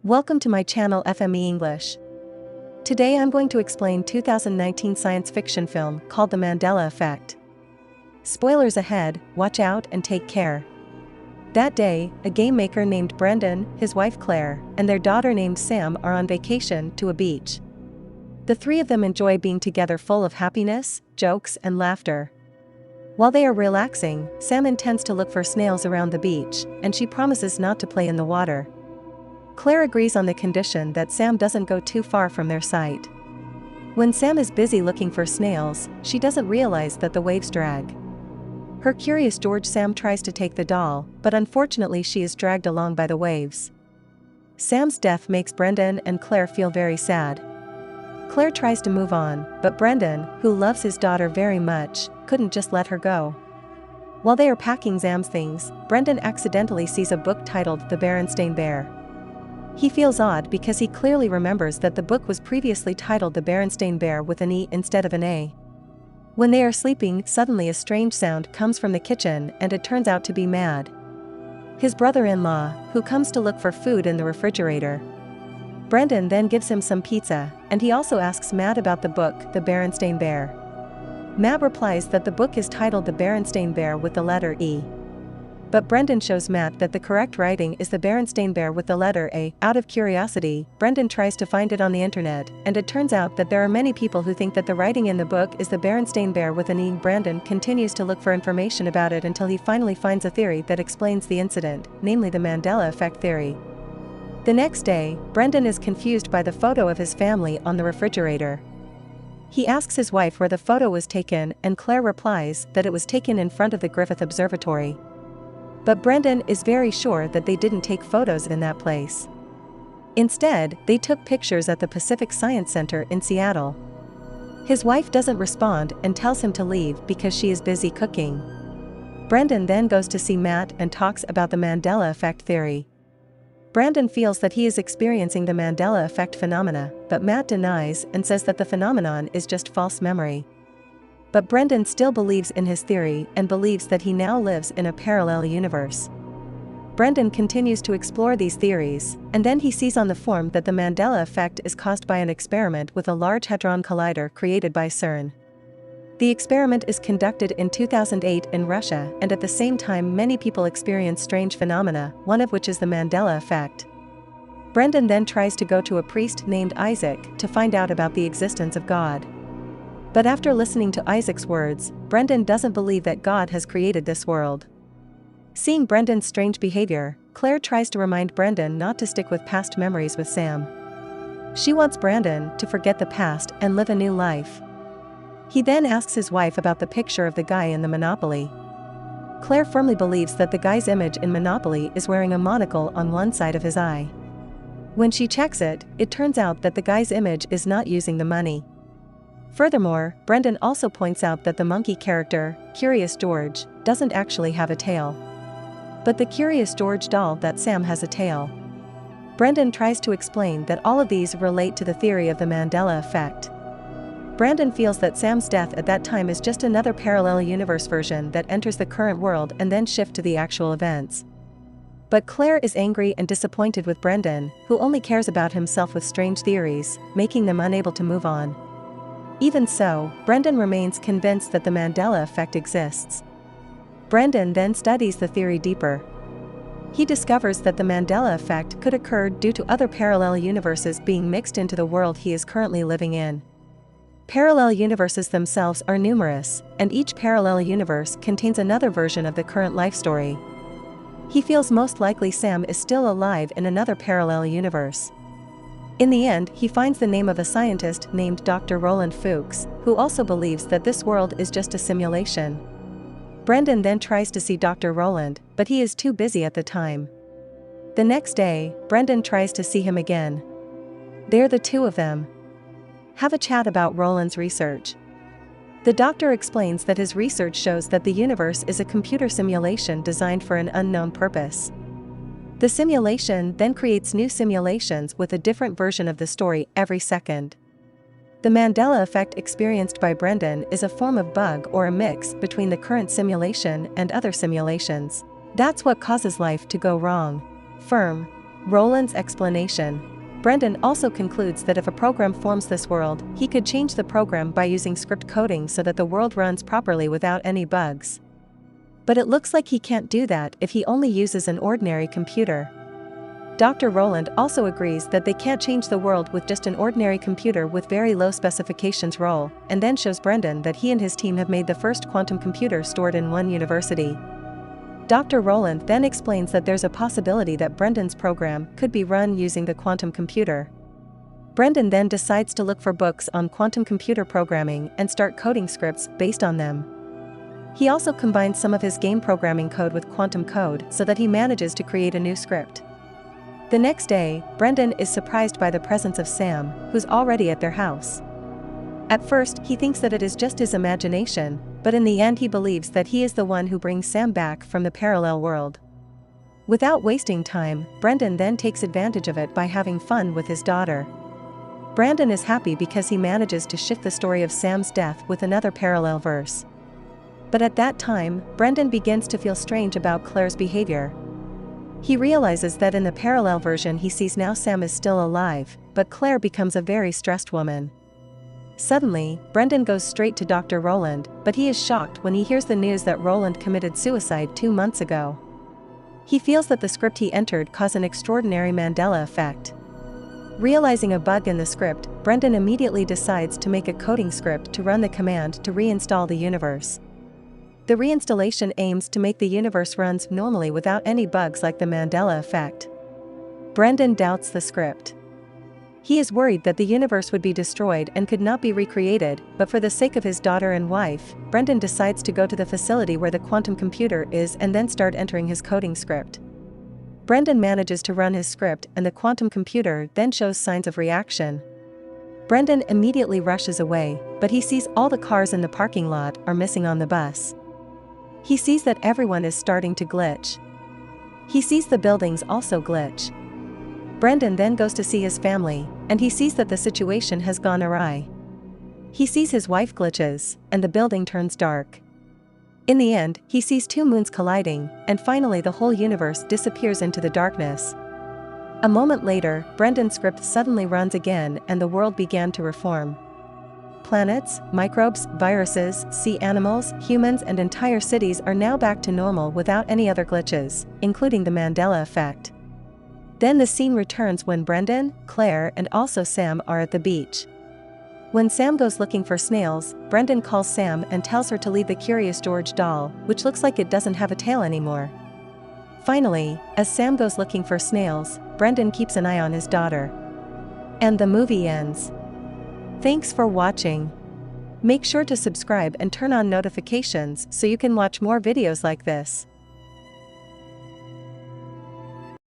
Welcome to my channel FME English. Today I'm going to explain 2019 science fiction film called The Mandela Effect. Spoilers ahead, watch out and take care. That day, a game maker named Brendan, his wife Claire, and their daughter named Sam are on vacation to a beach. The three of them enjoy being together, full of happiness, jokes and laughter. While they are relaxing, Sam intends to look for snails around the beach, and she promises not to play in the water. Claire agrees on the condition that Sam doesn't go too far from their sight. When Sam is busy looking for snails, she doesn't realize that the waves drag. Her curious George Sam tries to take the doll, but unfortunately she is dragged along by the waves. Sam's death makes Brendan and Claire feel very sad. Claire tries to move on, but Brendan, who loves his daughter very much, couldn't just let her go. While they are packing Sam's things, Brendan accidentally sees a book titled The Berenstain Bears. He feels odd because he clearly remembers that the book was previously titled The Berenstain Bears with an E instead of an A. When they are sleeping, suddenly a strange sound comes from the kitchen and it turns out to be Mad, his brother-in-law, who comes to look for food in the refrigerator. Brendan then gives him some pizza, and he also asks Mad about the book, The Berenstain Bears. Mad replies that the book is titled The Berenstain Bears with the letter E. But Brendan shows Matt that the correct writing is The Berenstain Bears with the letter A. Out of curiosity, Brendan tries to find it on the internet, and it turns out that there are many people who think that the writing in the book is The Berenstain Bears with an E. Brendan continues to look for information about it until he finally finds a theory that explains the incident, namely the Mandela Effect theory. The next day, Brendan is confused by the photo of his family on the refrigerator. He asks his wife where the photo was taken, and Claire replies that it was taken in front of the Griffith Observatory. But Brendan is very sure that they didn't take photos in that place. Instead, they took pictures at the Pacific Science Center in Seattle. His wife doesn't respond and tells him to leave because she is busy cooking. Brendan then goes to see Matt and talks about the Mandela Effect theory. Brendan feels that he is experiencing the Mandela Effect phenomena, but Matt denies and says that the phenomenon is just false memory. But Brendan still believes in his theory and believes that he now lives in a parallel universe. Brendan continues to explore these theories, and then he sees on the forum that the Mandela Effect is caused by an experiment with a Large Hadron Collider created by CERN. The experiment is conducted in 2008 in Russia, and at the same time many people experience strange phenomena, one of which is the Mandela Effect. Brendan then tries to go to a priest named Isaac to find out about the existence of God. But after listening to Isaac's words, Brendan doesn't believe that God has created this world. Seeing Brendan's strange behavior, Claire tries to remind Brendan not to stick with past memories with Sam. She wants Brendan to forget the past and live a new life. He then asks his wife about the picture of the guy in the Monopoly. Claire firmly believes that the guy's image in Monopoly is wearing a monocle on one side of his eye. When she checks it, it turns out that the guy's image is not using the money. Furthermore, Brendan also points out that the monkey character, Curious George, doesn't actually have a tail. But the Curious George doll that Sam has a tail. Brendan tries to explain that all of these relate to the theory of the Mandela Effect. Brendan feels that Sam's death at that time is just another parallel universe version that enters the current world and then shifts to the actual events. But Claire is angry and disappointed with Brendan, who only cares about himself with strange theories, making them unable to move on. Even so, Brendan remains convinced that the Mandela Effect exists. Brendan then studies the theory deeper. He discovers that the Mandela Effect could occur due to other parallel universes being mixed into the world he is currently living in. Parallel universes themselves are numerous, and each parallel universe contains another version of the current life story. He feels most likely Sam is still alive in another parallel universe. In the end, he finds the name of a scientist named Dr. Roland Fuchs, who also believes that this world is just a simulation. Brendan then tries to see Dr. Roland, but he is too busy at the time. The next day, Brendan tries to see him again. There the two of them have a chat about Roland's research. The doctor explains that his research shows that the universe is a computer simulation designed for an unknown purpose. The simulation then creates new simulations with a different version of the story every second. The Mandela Effect experienced by Brendan is a form of bug or a mix between the current simulation and other simulations. That's what causes life to go wrong. Firm. Roland's explanation. Brendan also concludes that if a program forms this world, he could change the program by using script coding so that the world runs properly without any bugs. But it looks like he can't do that if he only uses an ordinary computer. Dr. Roland also agrees that they can't change the world with just an ordinary computer with very low specifications role, and then shows Brendan that he and his team have made the first quantum computer stored in one university. Dr. Roland then explains that there's a possibility that Brendan's program could be run using the quantum computer. Brendan then decides to look for books on quantum computer programming and start coding scripts based on them. He also combines some of his game programming code with quantum code so that he manages to create a new script. The next day, Brendan is surprised by the presence of Sam, who's already at their house. At first, he thinks that it is just his imagination, but in the end he believes that he is the one who brings Sam back from the parallel world. Without wasting time, Brendan then takes advantage of it by having fun with his daughter. Brandon is happy because he manages to shift the story of Sam's death with another parallel verse. But at that time, Brendan begins to feel strange about Claire's behavior. He realizes that in the parallel version he sees now Sam is still alive, but Claire becomes a very stressed woman. Suddenly, Brendan goes straight to Dr. Roland, but he is shocked when he hears the news that Roland committed suicide 2 months ago. He feels that the script he entered caused an extraordinary Mandela effect. Realizing a bug in the script, Brendan immediately decides to make a coding script to run the command to reinstall the universe. The reinstallation aims to make the universe runs normally without any bugs like the Mandela effect. Brendan doubts the script. He is worried that the universe would be destroyed and could not be recreated, but for the sake of his daughter and wife, Brendan decides to go to the facility where the quantum computer is and then start entering his coding script. Brendan manages to run his script and the quantum computer then shows signs of reaction. Brendan immediately rushes away, but he sees all the cars in the parking lot are missing on the bus. He sees that everyone is starting to glitch. He sees the buildings also glitch. Brendan then goes to see his family, and he sees that the situation has gone awry. He sees his wife glitches, and the building turns dark. In the end, he sees 2 moons colliding, and finally the whole universe disappears into the darkness. A moment later, Brendan's script suddenly runs again and the world began to reform. Planets, microbes, viruses, sea animals, humans and entire cities are now back to normal without any other glitches, including the Mandela effect. Then the scene returns when Brendan, Claire and also Sam are at the beach. When Sam goes looking for snails, Brendan calls Sam and tells her to leave the Curious George doll, which looks like it doesn't have a tail anymore. Finally, as Sam goes looking for snails, Brendan keeps an eye on his daughter. And the movie ends. Thanks for watching. Make sure to subscribe and turn on notifications so you can watch more videos like this.